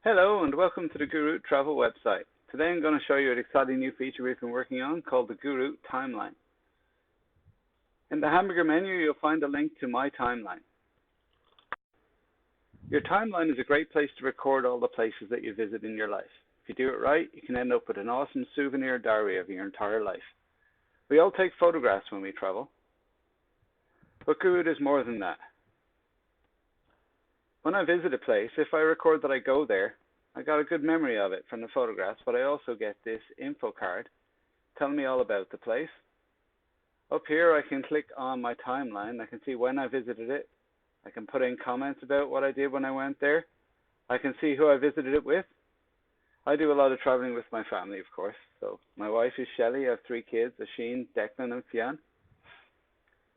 Hello and welcome to the GuRoute travel website. Today I'm going to show you an exciting new feature we've been working on called the GuRoute timeline. In the hamburger menu you'll find a link to My Timeline. Your timeline is a great place to record all the places that you visit in your life. If you do it right, you can end up with an awesome souvenir diary of your entire life. We all take photographs when we travel, but GuRoute is more than that. When I visit a place, if I record that I go there, I got a good memory of it from the photographs, but I also get this info card telling me all about the place. Up here I can click on my timeline. I can see when I visited it. I can put in comments about what I did when I went there. I can see who I visited it with. I do a lot of traveling with my family, of course. So my wife is Shelley. I have 3 kids, Asheen, Declan and Fionn.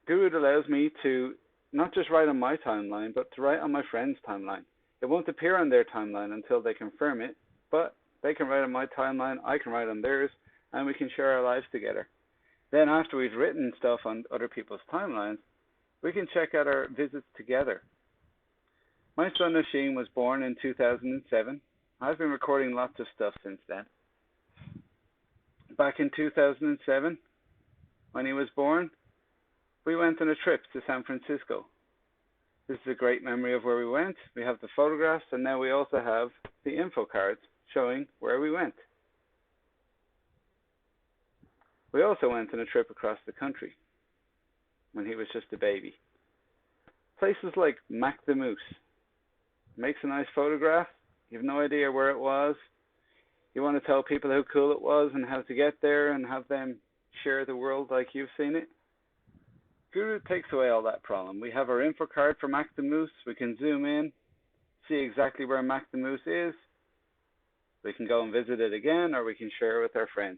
GuRoute allows me to not just write on my timeline, but to write on my friend's timeline. It won't appear on their timeline until they confirm it, but they can write on my timeline, I can write on theirs, and we can share our lives together. Then after we've written stuff on other people's timelines, we can check out our visits together. My son Asheen was born in 2007. I've been recording lots of stuff since then. Back in 2007, when he was born, we went on a trip to San Francisco. This is a great memory of where we went. We have the photographs, and now we also have the info cards showing where we went. We also went on a trip across the country when he was just a baby. Places like Mac the Moose. Makes a nice photograph. You have no idea where it was. You want to tell people how cool it was and how to get there and have them share the world like you've seen it. GuRoute takes away all that problem. We have our info card for Mac the Moose. We can zoom in, see exactly where Mac the Moose is. We can go and visit it again, or we can share it with our friends.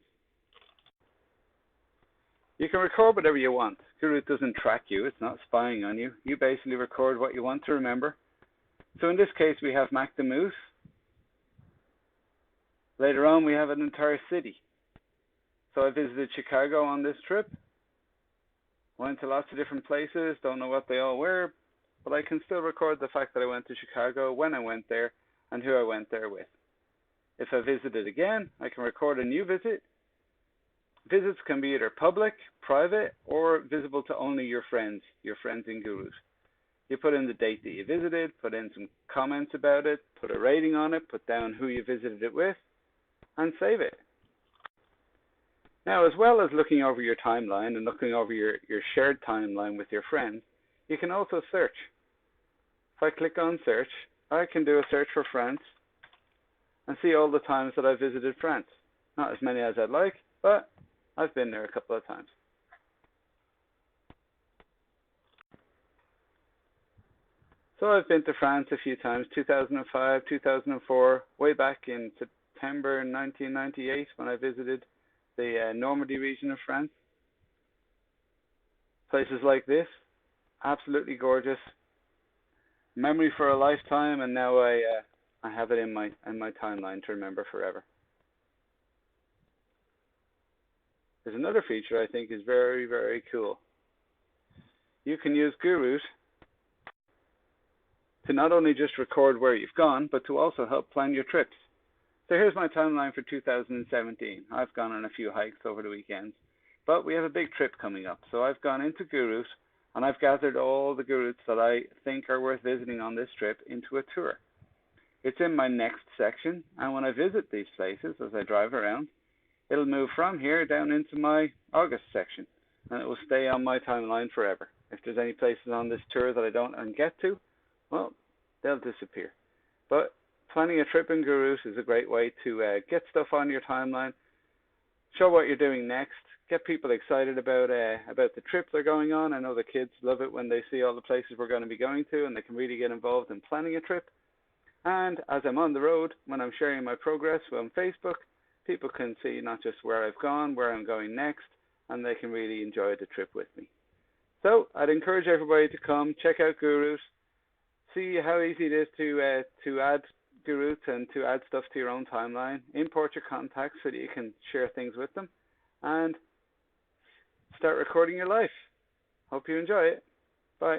You can record whatever you want. GuRoute doesn't track you. It's not spying on you. You basically record what you want to remember. So in this case, we have Mac the Moose. Later on, we have an entire city. So I visited Chicago on this trip. Went to lots of different places, don't know what they all were, but I can still record the fact that I went to Chicago, when I went there, and who I went there with. If I visited again, I can record a new visit. Visits can be either public, private, or visible to only your friends in GuRoute. You put in the date that you visited, put in some comments about it, put a rating on it, put down who you visited it with, and save it. Now, as well as looking over your timeline and looking over your shared timeline with your friends, you can also search. If I click on search, I can do a search for France and see all the times that I visited France. Not as many as I'd like, but I've been there a couple of times. So I've been to France a few times, 2005, 2004, way back in September 1998 when I visited the Normandy region of France. Places like this, absolutely gorgeous. Memory for a lifetime, and now I have it in my timeline to remember forever. There's another feature I think is very, very cool. You can use GuRoute to not only just record where you've gone, but to also help plan your trips. So here's my timeline for 2017. I've gone on a few hikes over the weekends, but we have a big trip coming up. So I've gone into GuRoute, and I've gathered all the GuRoutes that I think are worth visiting on this trip into a tour. It's in my next section, and when I visit these places, as I drive around, it'll move from here down into my August section, and it will stay on my timeline forever. If there's any places on this tour that I don't get to, well, they'll disappear. But planning a trip in GuRoute is a great way to get stuff on your timeline, show what you're doing next, get people excited about the trip they're going on. I know the kids love it when they see all the places we're going to be going to, and they can really get involved in planning a trip. And as I'm on the road, when I'm sharing my progress on Facebook, people can see not just where I've gone, where I'm going next, and they can really enjoy the trip with me. So I'd encourage everybody to come, check out GuRoute, see how easy it is to add GuRoute and to add stuff to your own timeline, import your contacts so that you can share things with them, and start recording your life. Hope you enjoy it. Bye.